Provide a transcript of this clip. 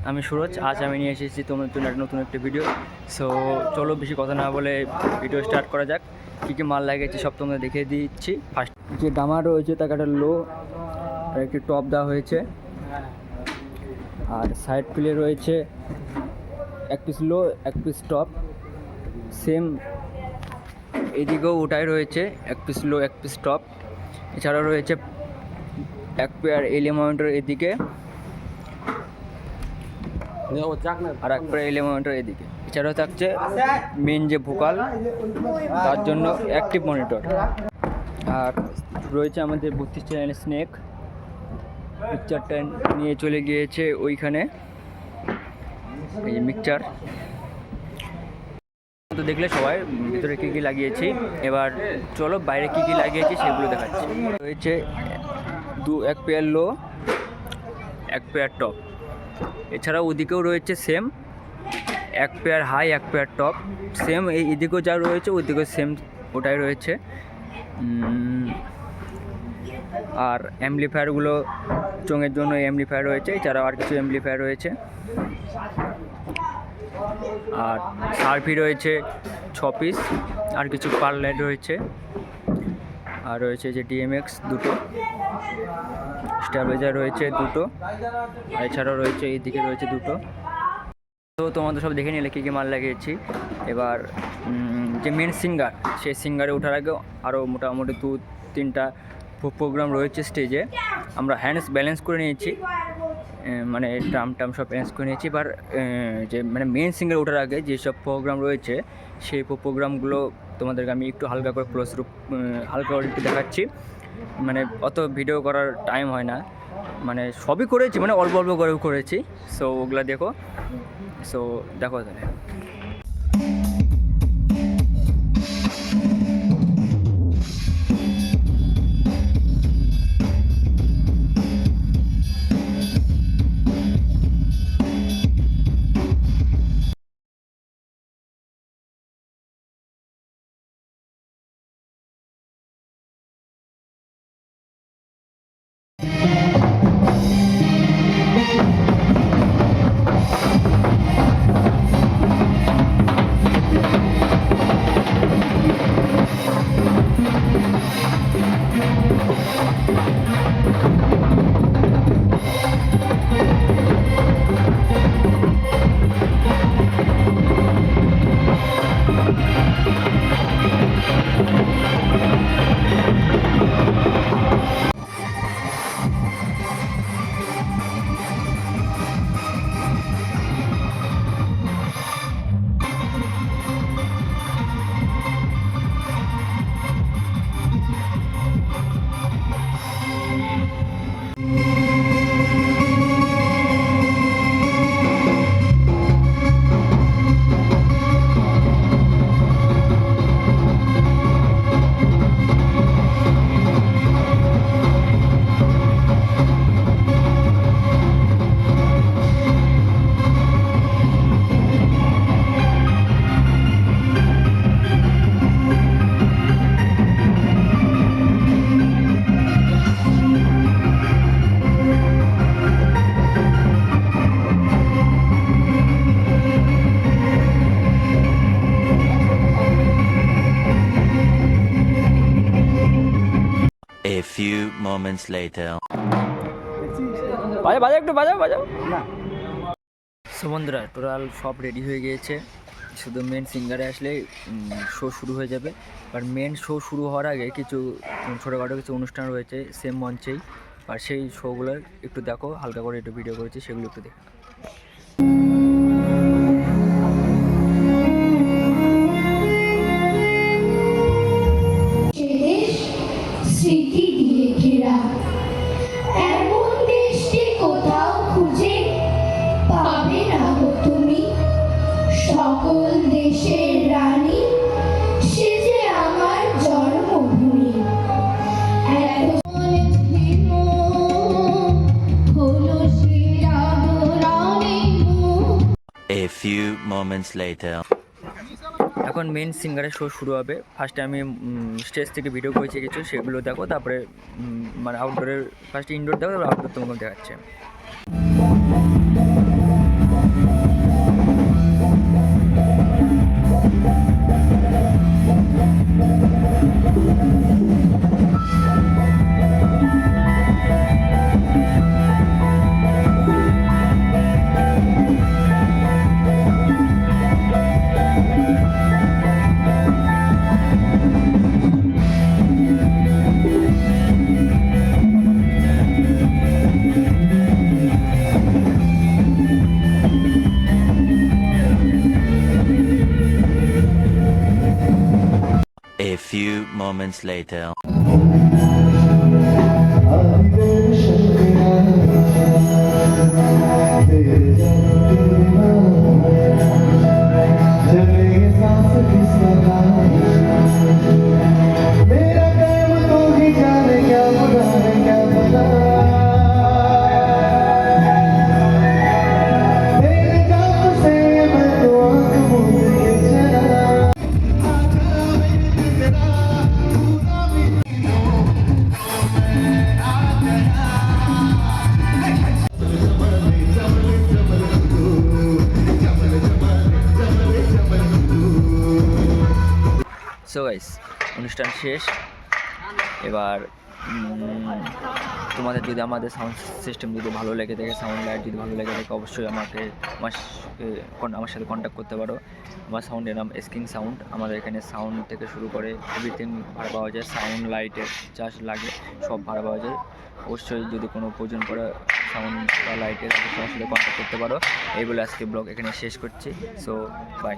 আমি সুরজ, আজ আমি নিয়ে এসেছি তোমাদের জন্য নতুন একটা ভিডিও। সো চলো বেশি কথা না বলে ভিডিও স্টার্ট করা যাক। কী কী মাল লাগিয়েছি সব তোমাদের দেখিয়ে দিচ্ছি। ফার্স্ট যে ডামার রয়েছে তাকে একটা লো আর একটি টপ দেওয়া হয়েছে, আর সাইড প্লে রয়েছে এক পিস লো এক পিস টপ, সেম এদিকেও ওটাই রয়েছে এক পিস লো এক পিস টপ। এছাড়াও রয়েছে এক পেয়ার এলিয়া মনিটর এদিকে আর এক পেয়ার এলিয়া মনিটর এদিকে। এছাড়াও থাকছে মেন যে ভোকাল তার জন্য অ্যাক্টিভ মনিটর, আর রয়েছে আমাদের 32 চ্যানেল স্নেক। মিক্সচারটা নিয়ে চলে গিয়েছে ওইখানে, এই যে মিক্সচার তো দেখলে সবাই ভিতরে কী কী লাগিয়েছি। এবার চলো বাইরে কী কী লাগিয়েছি সেগুলো দেখাচ্ছি। রয়েছে এক পেয়ার লো এক পেয়ার টপ, এছাড়াও ওদিকেও রয়েছে সেম এক পেয়ার হাই এক পেয়ার টপ, সেম এদিকেও যা রয়েছে ওদিকেও সেম ওটাই রয়েছে। আর অ্যাম্পলিফায়ারগুলো চোঙের জন্য অ্যাম্পলিফায়ার রয়েছে, এছাড়াও আর কিছু অ্যাম্পলিফায়ার রয়েছে। আর সার্ভি রয়েছে 6 পিস, আর কিছু পারলাইট রয়েছে, আর রয়েছে যে ডিএমএক্স দুটো, স্টেবিলাইজার রয়েছে দুটো, এছাড়াও রয়েছে এইদিকে রয়েছে দুটো। তো তোমাদের সব দেখে নিলে কী কী মাল লাগিয়েছি। এবার যে মেন সিঙ্গার, সেই সিঙ্গারে ওঠার আগে আরও মোটামুটি 2-3টা প্রোগ্রাম রয়েছে স্টেজে। আমরা হ্যান্ডস ব্যালেন্স করে নিয়েছি, মানে টাম সব ব্যালেন্স করে নিয়েছি। এবার যে মানে মেন সিঙ্গার ওঠার আগে যেসব প্রোগ্রাম রয়েছে সেই প্রোগ্রামগুলো তোমাদেরকে আমি একটু হালকা করে হালকা করে একটু দেখাচ্ছি। মানে অত ভিডিও করার টাইম হয় না, মানে সবই করেছি, মানে অল্প অল্প করে করেছি। সো ওগুলো দেখো, সো দেখো তাহলে। A few moments later. বাজাও একটু বাজাও না। সো বন্ধুরা টোটাল সব রেডি হয়ে গিয়েছে, শুধু মেন সিঙ্গারে আসলে শো শুরু হয়ে যাবে। আর মেন শো শুরু হওয়ার আগে কিছু ছোটোখাটো কিছু অনুষ্ঠান রয়েছে সেম মঞ্চেই, আর সেই শোগুলো একটু দেখো, হালকা করে একটু ভিডিও করেছি, সেগুলো একটু দেখো। স্মৃতি দিয়ে ঘেরা এমন দেশটি কোথাও খুঁজে পাবে না গো তুমি, সকল দেশের রানী সে যে আমার জন্মভূমি। A few moments later. এখন মেন সিঙ্গারের শো শুরু হবে। ফার্স্টে আমি স্টেজ থেকে ভিডিও করেছি কিছু, সেগুলো দেখো, তারপরে মানে আউটডোরের ফার্স্টে ইনডোর দেখো, তারপরে আউটডোর তোমাকে দেখাচ্ছে। moments later. সো গাইস, অনুষ্ঠান শেষ। এবার তোমাদের যদি আমাদের সাউন্ড সিস্টেম যদি ভালো লেগে থাকে, সাউন্ড লাইট যদি ভালো লেগে থাকে, অবশ্যই আমার সাথে কন্ট্যাক্ট করতে পারো। আমার সাউন্ডের নাম স্কিং সাউন্ড। আমাদের এখানে সাউন্ড থেকে শুরু করে এভরিথিং ভাড়া পাওয়া যায়। সাউন্ড লাইটের চার্জ লাগে, সব ভাড়া পাওয়া যায়। অবশ্যই যদি কোনো প্রয়োজন পড়ে সাউন্ড বা লাইটের, আমার সাথে কন্ট্যাক্ট করতে পারো। এই বলে আজকে ব্লগ এখানে শেষ করছি। So by.